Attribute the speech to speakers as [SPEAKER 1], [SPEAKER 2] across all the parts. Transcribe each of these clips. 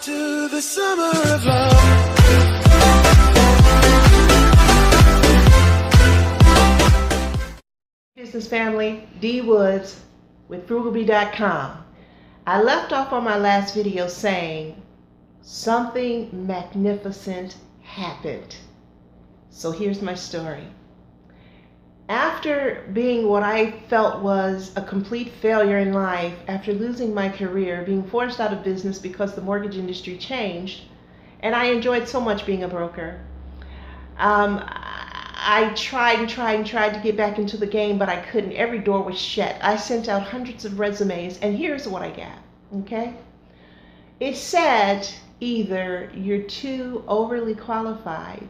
[SPEAKER 1] to the summer of love.
[SPEAKER 2] Business family, D.Woods with FrugoBee.com. I left off on my last video saying something magnificent happened. So here's my story. After being what I felt was a complete failure in life, after losing my career, being forced out of business because the mortgage industry changed, and I enjoyed so much being a broker, I tried to get back into the game, but I couldn't. Every door was shut. I sent out hundreds of resumes, and here's what I got, okay? It said either you're too overly qualified,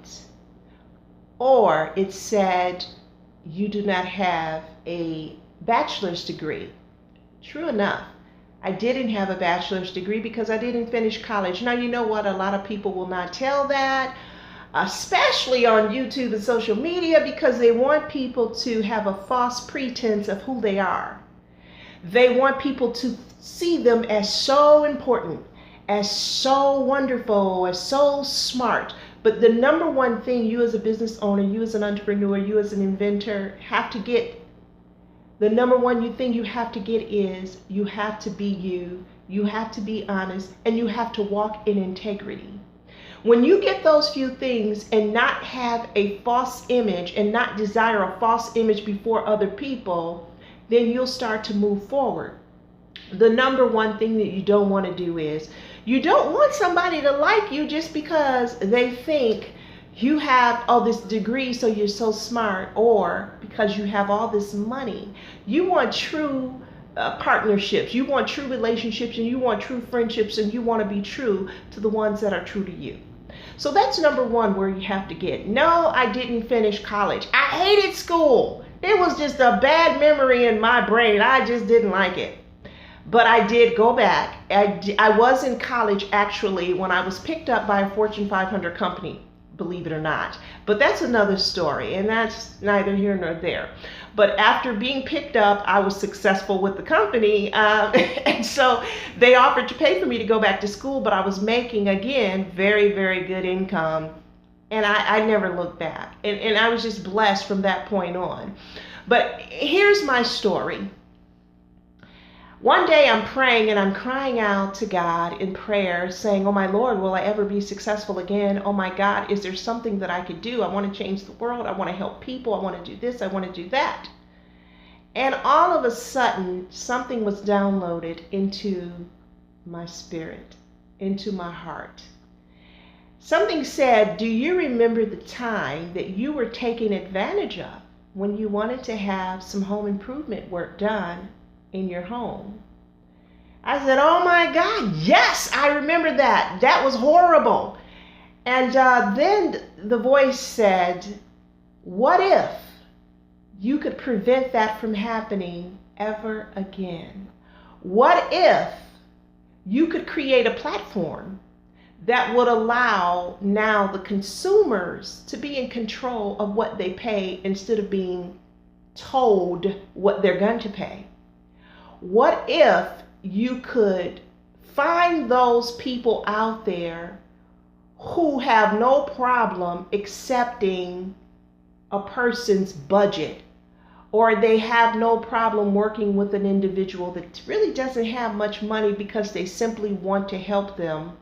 [SPEAKER 2] or it said you do not have a bachelor's degree. True enough, I didn't have a bachelor's degree because I didn't finish college. Now, you know what? A lot of people will not tell that, especially on YouTube and social media, because they want people to have a false pretense of who they are. They want people to see them as so important, as so wonderful, as so smart. But the number one thing you as a business owner, you as an entrepreneur, you as an inventor have to get, the number one thing you have to get is you have to be you have to be honest, and you have to walk in integrity. When you get those few things and not have a false image and not desire a false image before other people, then you'll start to move forward. The number one thing that you don't want to do is you don't want somebody to like you just because they think you have all this degree, so you're so smart, or because you have all this money. You want true partnerships, you want true relationships, and you want true friendships, and you want to be true to the ones that are true to you. So that's number one, where you have to get. No, I didn't finish college. I hated school. It was just a bad memory in my brain. I just didn't like it. But I did go back. I was in college actually when I was picked up by a Fortune 500 company, believe it or not. But that's another story, and that's neither here nor there. But after being picked up, I was successful with the company, and so they offered to pay for me to go back to school, but I was making, again, very, very good income, and I never looked back. And I was just blessed from that point on. But here's my story. One day I'm praying and I'm crying out to God in prayer, saying, oh my Lord, will I ever be successful again? Oh my God, is there something that I could do? I want to change the world. I want to help people. I want to do this. I want to do that. And all of a sudden, something was downloaded into my spirit, into my heart. Something said, do you remember the time that you were taken advantage of when you wanted to have some home improvement work done in your home? I said, oh my God, yes, I remember that. That was horrible. And then the voice said, what if you could prevent that from happening ever again? What if you could create a platform that would allow now the consumers to be in control of what they pay instead of being told what they're going to pay? What if you could find those people out there who have no problem accepting a person's budget, or they have no problem working with an individual that really doesn't have much money because they simply want to help them,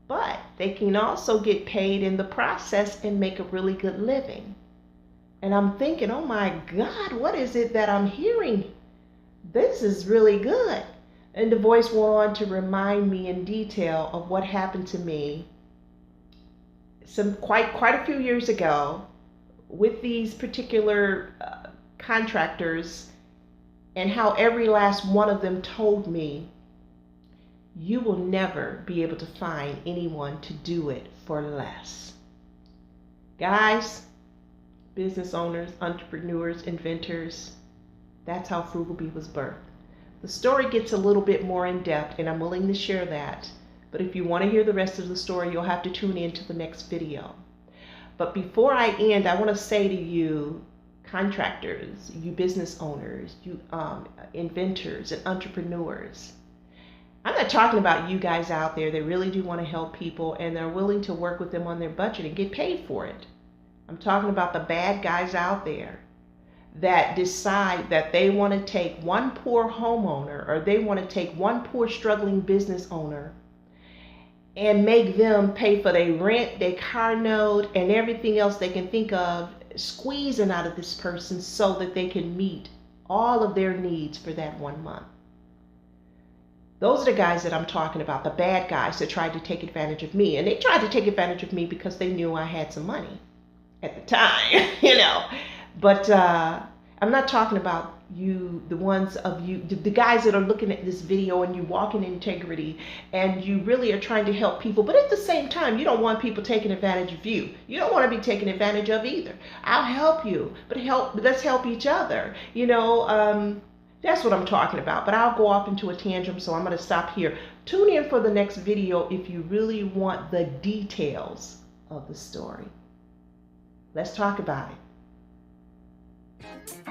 [SPEAKER 2] but they can also get paid in the process and make a really good living? And I'm thinking, oh my God, what is it that I'm hearing? This is really good. And the voice went on to remind me in detail of what happened to me quite a few years ago with these particular contractors, and how every last one of them told me, you will never be able to find anyone to do it for less. Guys, business owners, entrepreneurs, inventors, that's how FrugoBee was birthed. The story gets a little bit more in depth, and I'm willing to share that. But if you want to hear the rest of the story, you'll have to tune in to the next video. But before I end, I want to say to you, contractors, you business owners, you inventors and entrepreneurs, I'm not talking about you guys out there that really do want to help people and they're willing to work with them on their budget and get paid for it. I'm talking about the bad guys out there that decide that they want to take one poor homeowner or they want to take one poor struggling business owner and make them pay for their rent, their car note, and everything else they can think of, squeezing out of this person so that they can meet all of their needs for that 1 month. Those are the guys that I'm talking about, the bad guys that tried to take advantage of me. And they tried to take advantage of me because they knew I had some money at the time, you know. But I'm not talking about you, the ones of you, the guys that are looking at this video and you walk in integrity and you really are trying to help people. But at the same time, you don't want people taking advantage of you. You don't want to be taken advantage of either. I'll help you, but let's help each other, you know. That's what I'm talking about, but I'll go off into a tangent, so I'm going to stop here. Tune in for the next video if you really want the details of the story. Let's talk about it.